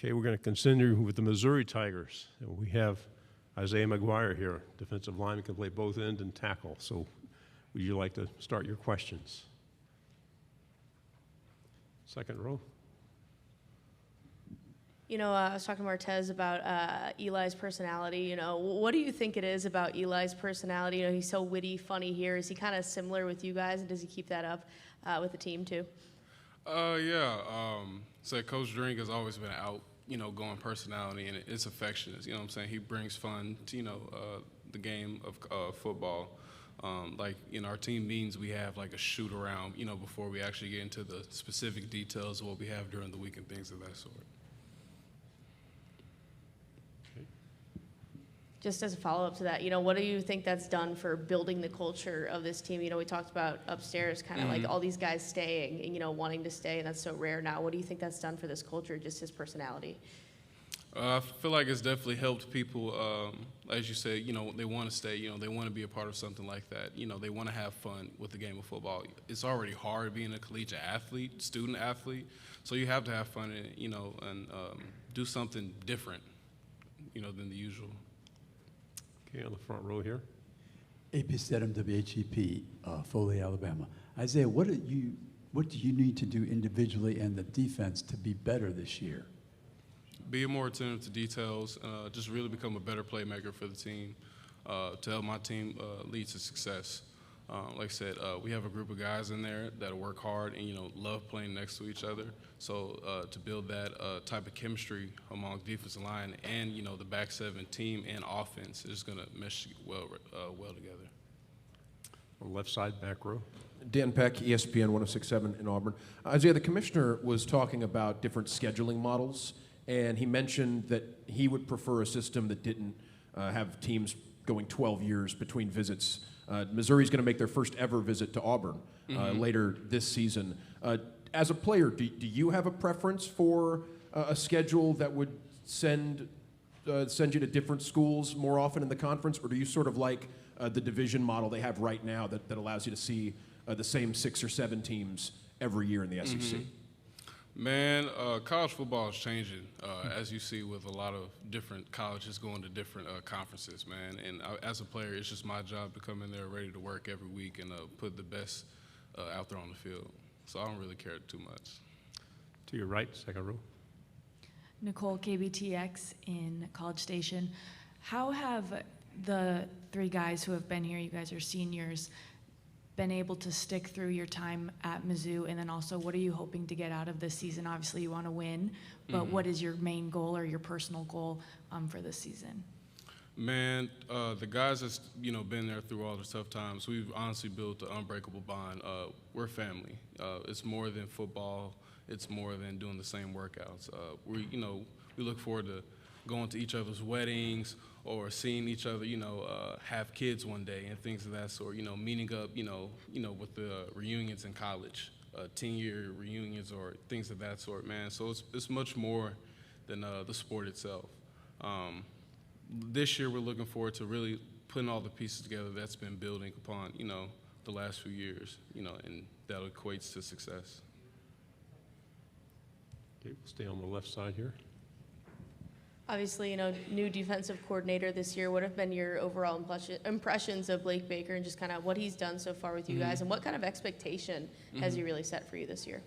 Okay, we're going to continue with the Missouri Tigers. And we have Isaiah McGuire here, defensive lineman, can play both end and tackle. So would you like to start your questions? Second row. You know, I was talking to Martez about Eli's personality. You know, what do you think it is about Eli's personality? You know, he's so witty, funny here. Is he kind of similar with you guys, and does he keep that up with the team too? Yeah. So Coach Drink has always been out, going personality, and it's affectionate. You know what I'm saying? He brings fun to, the game of football. Like in our team meetings, we have like a shoot around, before we actually get into the specific details of what we have during the week and things of that sort. Just as a follow-up to that, what do you think that's done for building the culture of this team? We talked about upstairs kind of like all these guys staying and, wanting to stay, and that's so rare now. What do you think that's done for this culture, just his personality? I feel like it's definitely helped people, as you said, they want to stay, they want to be a part of something like that. They want to have fun with the game of football. It's already hard being a collegiate athlete, student athlete, so you have to have fun in it, and do something different, than the usual. Okay, on the front row here. AP Stedham, WHEP, Foley, Alabama. Isaiah, what do you need to do individually and the defense to be better this year? Be more attentive to details, just really become a better playmaker for the team, to help my team lead to success. Like I said, we have a group of guys in there that work hard and, love playing next to each other. So to build that type of chemistry among defensive line and, the back seven team and offense is going to mesh well together. On the left side, back row. Dan Peck, ESPN 106.7 in Auburn. Isaiah, the commissioner was talking about different scheduling models, and he mentioned that he would prefer a system that didn't have teams going 12 years between visits. Missouri's going to make their first ever visit to Auburn later this season. As a player, do you have a preference for a schedule that would send you to different schools more often in the conference, or do you sort of like the division model they have right now that allows you to see the same 6 or 7 teams every year in the SEC? Man, college football is changing, as you see with a lot of different colleges going to different conferences, man. And as a player, it's just my job to come in there ready to work every week and put the best out there on the field. So I don't really care too much. To your right, second row. Nicole, KBTX in College Station. How have the 3 guys who have been here, you guys are seniors, been able to stick through your time at Mizzou, and then also what are you hoping to get out of this season? Obviously you want to win, but what is your main goal or your personal goal for this season? Man, the guys that's been there through all the tough times, we've honestly built an unbreakable bond. We're family. It's more than football. It's more than doing the same workouts. We look forward to going to each other's weddings or seeing each other, have kids one day and things of that sort. Meeting up, with the reunions in college, 10-year reunions or things of that sort, man. So it's much more than the sport itself. This year we're looking forward to really putting all the pieces together that's been building upon, the last few years, and that equates to success. Okay, we'll stay on the left side here. Obviously, new defensive coordinator this year. What have been your overall impressions of Blake Baker and just kind of what he's done so far with you guys, and what kind of expectation has he really set for you this year?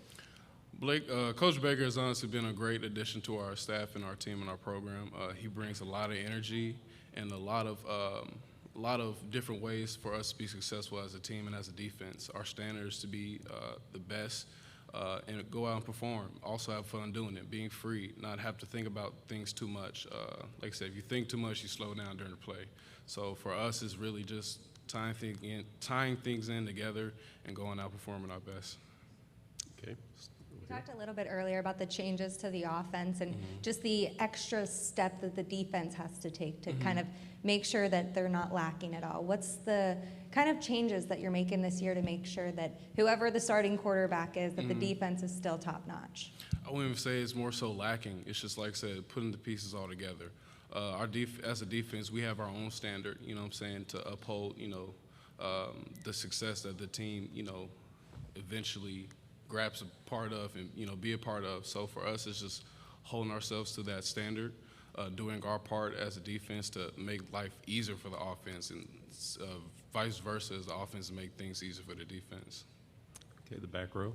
Coach Baker has honestly been a great addition to our staff and our team and our program. He brings a lot of energy and a lot of different ways for us to be successful as a team and as a defense. Our standard is to be the best and go out and perform. Also have fun doing it, being free, not have to think about things too much. Like I said, if you think too much, you slow down during the play. So for us, it's really just tying things in together and going out performing our best. Okay. You talked a little bit earlier about the changes to the offense and just the extra step that the defense has to take to kind of make sure that they're not lacking at all. What's the kind of changes that you're making this year to make sure that whoever the starting quarterback is, that the defense is still top notch? I wouldn't even say it's more so lacking. It's just, like I said, putting the pieces all together. As a defense, we have our own standard, to uphold, the success that the team, eventually grabs a part of and, be a part of. So for us, it's just holding ourselves to that standard, doing our part as a defense to make life easier for the offense, and vice versa as the offense to make things easier for the defense. Okay, the back row.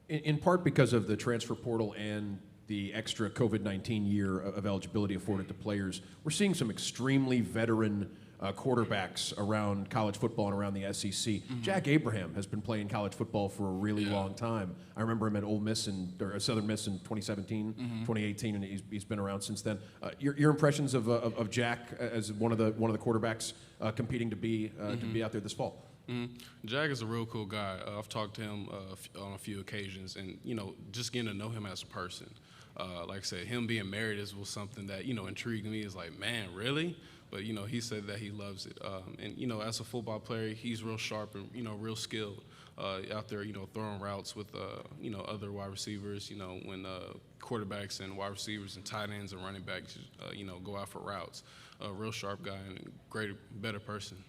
In part because of the transfer portal and the extra COVID-19 year of eligibility afforded to players, we're seeing some extremely veteran quarterbacks around college football and around the SEC. Mm-hmm. Jack Abraham has been playing college football for a really long time. I remember him at Ole Miss or Southern Miss in 2017, 2018, and he's been around since then. Your impressions of Jack as one of the quarterbacks competing to be out there this fall? Jack is a real cool guy. I've talked to him on a few occasions, and just getting to know him as a person. Like I said, him being married was something that intrigued me. It's like, man, really? But he said that he loves it. And as a football player, he's real sharp and real skilled out there. Throwing routes with other wide receivers. When quarterbacks and wide receivers and tight ends and running backs go out for routes. Real sharp guy and better person.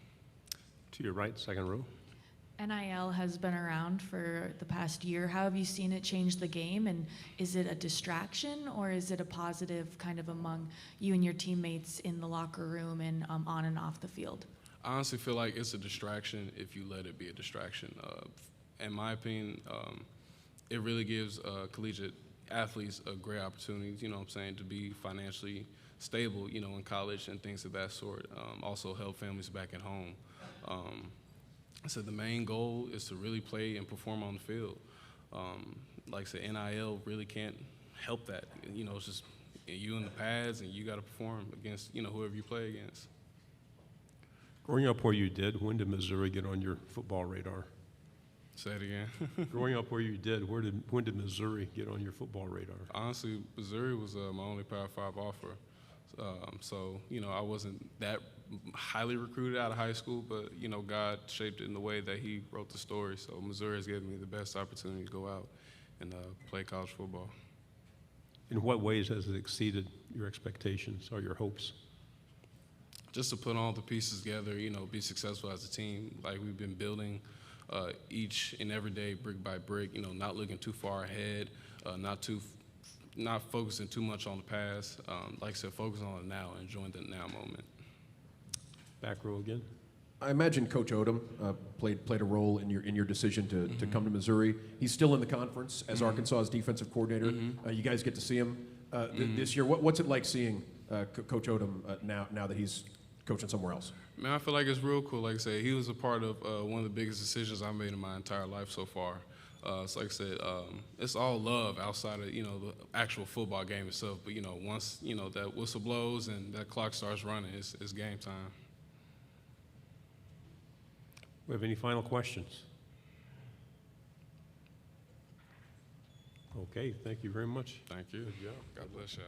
To your right, second row. NIL has been around for the past year. How have you seen it change the game? And is it a distraction or is it a positive kind of among you and your teammates in the locker room and on and off the field? I honestly feel like it's a distraction if you let it be a distraction. In my opinion, it really gives collegiate athletes a great opportunity, to be financially stable, in college and things of that sort. Also help families back at home. So the main goal is to really play and perform on the field. Like I said, NIL really can't help that. It's just you in the pads and you got to perform against, whoever you play against. Growing up where you did, when did Missouri get on your football radar? Say it again. Growing up where you did, when did Missouri get on your football radar? Honestly, Missouri was my only Power 5 offer. So, I wasn't that highly recruited out of high school, but, God shaped it in the way that he wrote the story. So Missouri has given me the best opportunity to go out and play college football. In what ways has it exceeded your expectations or your hopes? Just to put all the pieces together, be successful as a team, like we've been building each and every day, brick by brick, not looking too far ahead, not focusing too much on the past. Like I said, focus on the now, enjoying the now moment. Back row again. I imagine Coach Odom played a role in your decision to come to Missouri. He's still in the conference as Arkansas's defensive coordinator. You guys get to see him this year. What's it like seeing Coach Odom now that he's coaching somewhere else? Man, I feel like it's real cool. Like I said, he was a part of one of the biggest decisions I made in my entire life so far. So like I said, it's all love outside of, the actual football game itself. But, once, that whistle blows and that clock starts running, it's game time. We have any final questions? Okay, thank you very much. Thank you. Good job. God bless y'all.